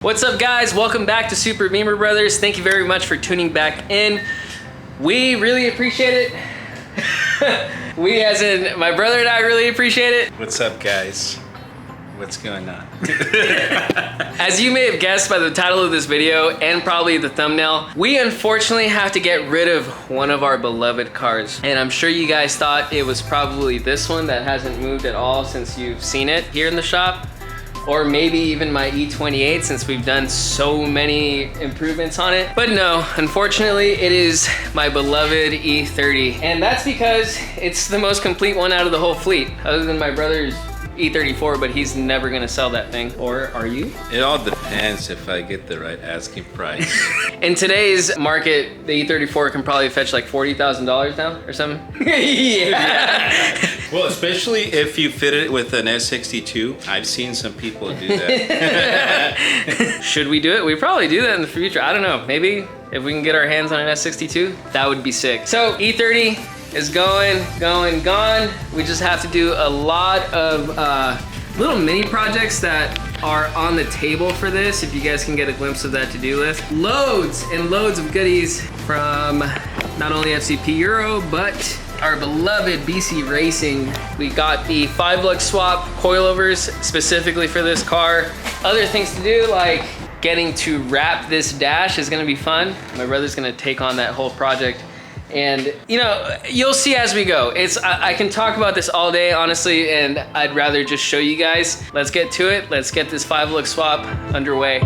What's up guys, welcome back to Super Beamer Brothers. Thank you very much for tuning back in. We really appreciate it. We as in my brother and I really appreciate it. What's up guys? What's going on? As you may have guessed by the title of this video and probably the thumbnail, we unfortunately have to get rid of one of our beloved cars. And I'm sure you guys thought it was probably this one that hasn't moved at all since you've seen it here in the shop. Or maybe even my E28 since we've done so many improvements on it. But no, unfortunately it is my beloved E30. And that's because it's the most complete one out of the whole fleet, other than my brother's E34, but he's never gonna sell that thing. Or are you? It all depends if I get the right asking price. In today's market, the E34 can probably fetch like $40,000 now or something. Yeah. Well, especially if you fit it with an S62. I've seen some people do that. Should we do it? We probably do that in the future. I don't know. Maybe if we can get our hands on an S62, that would be sick. So E30 is gone. We just have to do a lot of little mini projects that are on the table for this. If you guys can get a glimpse of that to-do list. Loads and loads of goodies from not only FCP Euro, but our beloved BC Racing. We got the Five-lug swap coilovers specifically for this car. Other things to do, like getting to wrap this dash is gonna be fun. My brother's gonna take on that whole project. And you know, you'll see as we go. I can talk about this all day, honestly, and I'd rather just show you guys. Let's get to it. Let's get this Five-lug swap underway.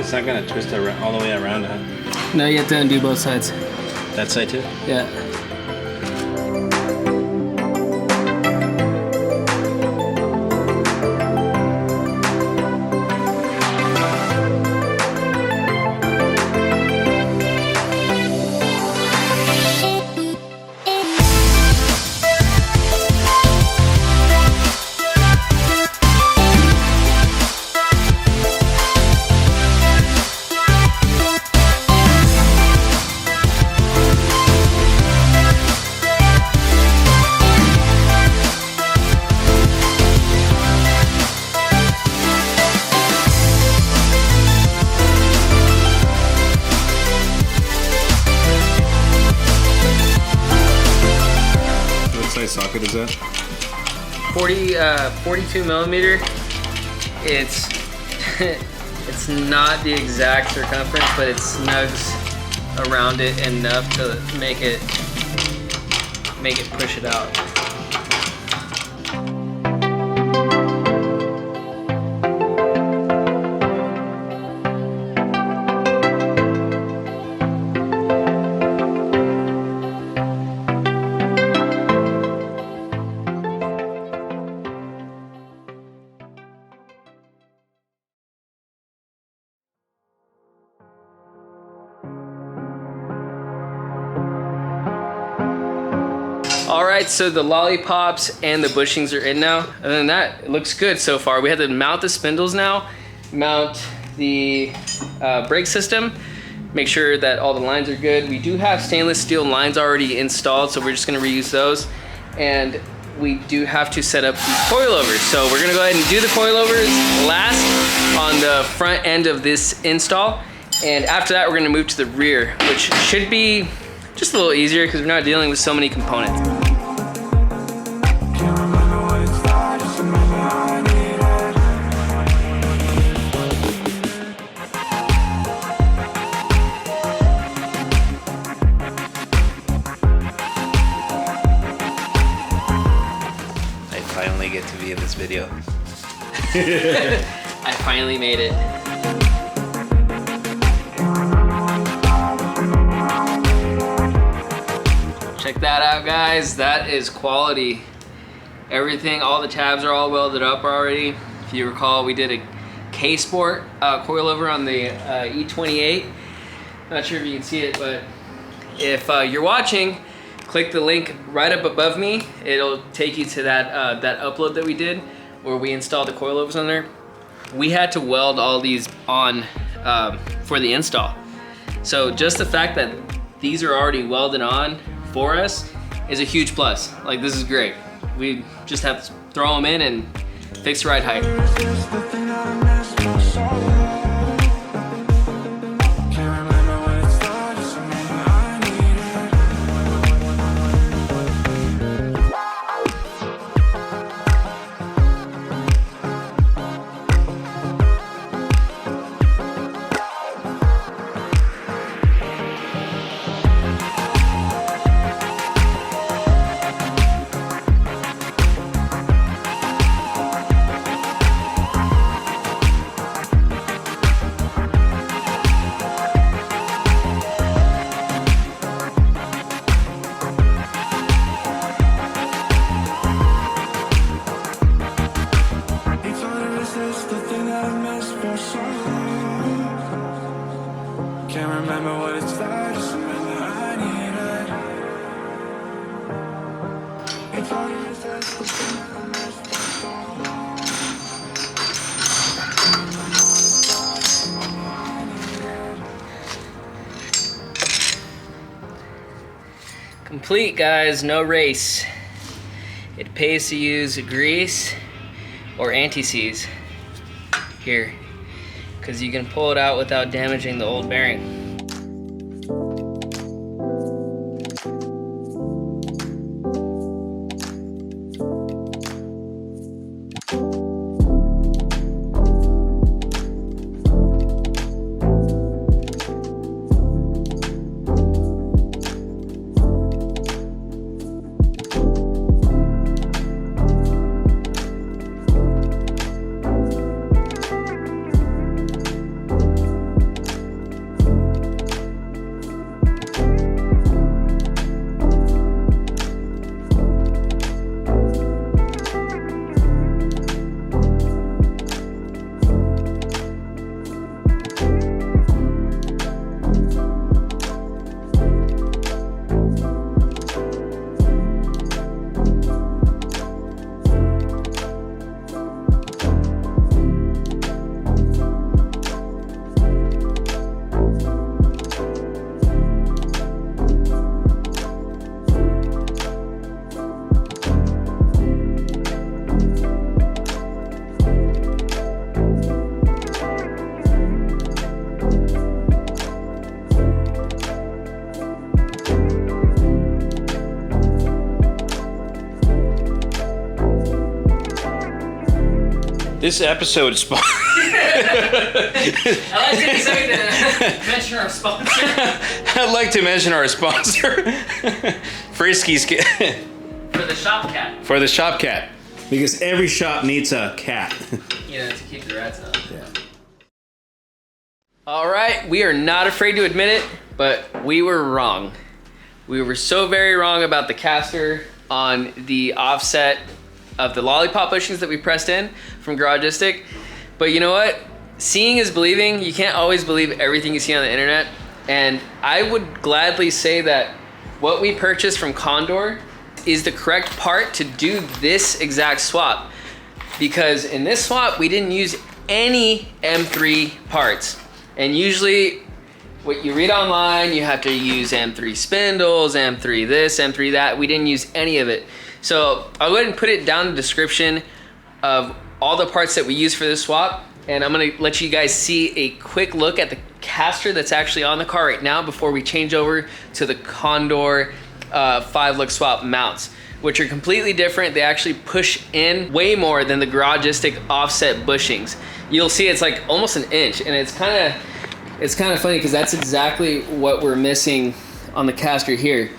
It's not gonna twist all the way around, huh? No, you have to undo both sides. That side too? Yeah. Socket is that? 42 millimeter. It's it's not the exact circumference, but it snugs around it enough to make it push it out. All right, so the lollipops and the bushings are in now. Other than that, it looks good so far. We have to mount the spindles now, mount the brake system, make sure that all the lines are good. We do have stainless steel lines already installed, so we're just gonna reuse those. And we do have to set up the coilovers. So we're gonna go ahead and do the coilovers last on the front end of this install. And after that, we're gonna move to the rear, which should be just a little easier because we're not dealing with so many components. I finally get to be in this video. I finally made it. Check that out, guys. That is quality. Everything, all the tabs are all welded up already. If you recall, we did a K-Sport coilover on the E28. Not sure if you can see it, but if you're watching, click the link right up above me. It'll take you to that that upload that we did where we installed the coilovers on there. We had to weld all these on for the install. So just the fact that these are already welded on for us is a huge plus. Like, this is great. We just have to throw them in and fix the ride height. Complete, guys, no race. It pays to use grease or anti-seize here, because you can pull it out without damaging the old bearing. This episode is sponsored. I'd like to mention our sponsor. I'd like to mention our sponsor, Frisky's For the shop cat. For the shop cat. Because every shop needs a cat. You know, to keep the rats out. Yeah. All right, we are not afraid to admit it, but we were wrong. We were so very wrong about the caster on the offset of the lollipop bushings that we pressed in from Garagistic. But you know what? Seeing is believing. You can't always believe everything you see on the internet. And I would gladly say that what we purchased from Condor is the correct part to do this exact swap. Because in this swap, we didn't use any M3 parts. And usually what you read online, you have to use M3 spindles, M3 this, M3 that. We didn't use any of it. So I'll go ahead and put it down in the description of all the parts that we use for this swap. And I'm gonna let you guys see a quick look at the caster that's actually on the car right now before we change over to the Condor Five-lug swap mounts, which are completely different. They actually push in way more than the Garagistic offset bushings. You'll see it's like almost an inch, and it's kind of funny because that's exactly what we're missing on the caster here.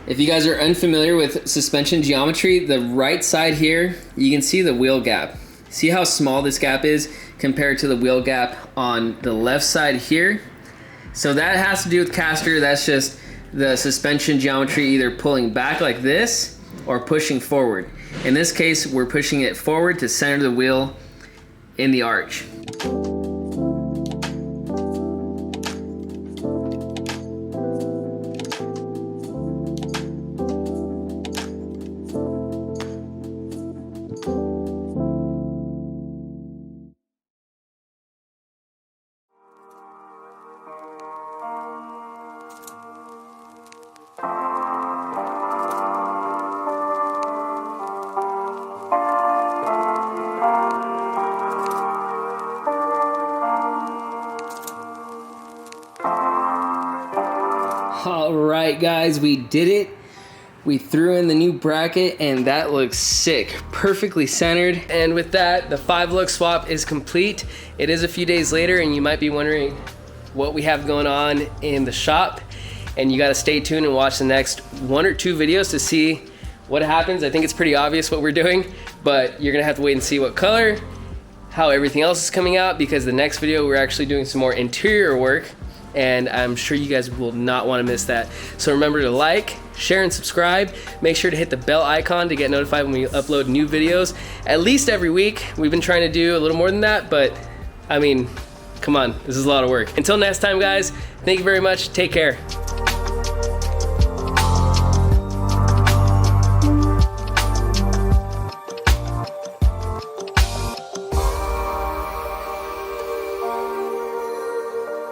If you guys are unfamiliar with suspension geometry, the right side here, you can see the wheel gap. See how small this gap is compared to the wheel gap on the left side here? So that has to do with caster. That's just the suspension geometry either pulling back like this or pushing forward. In this case, we're pushing it forward to center the wheel in the arch. All right, guys, we did it. We threw in the new bracket and that looks sick, perfectly centered. And with that, the 5-lug swap is complete. It is a few days later and you might be wondering what we have going on in the shop. And you gotta stay tuned and watch the next 1 or 2 videos to see what happens. I think it's pretty obvious what we're doing, but you're gonna have to wait and see what color, how everything else is coming out, because the next video we're actually doing some more interior work, and I'm sure you guys will not want to miss that. So remember to like, share, and subscribe. Make sure to hit the bell icon to get notified when we upload new videos at least every week. We've been trying to do a little more than that, but I mean, come on, this is a lot of work. Until next time, guys, thank you very much. Take care.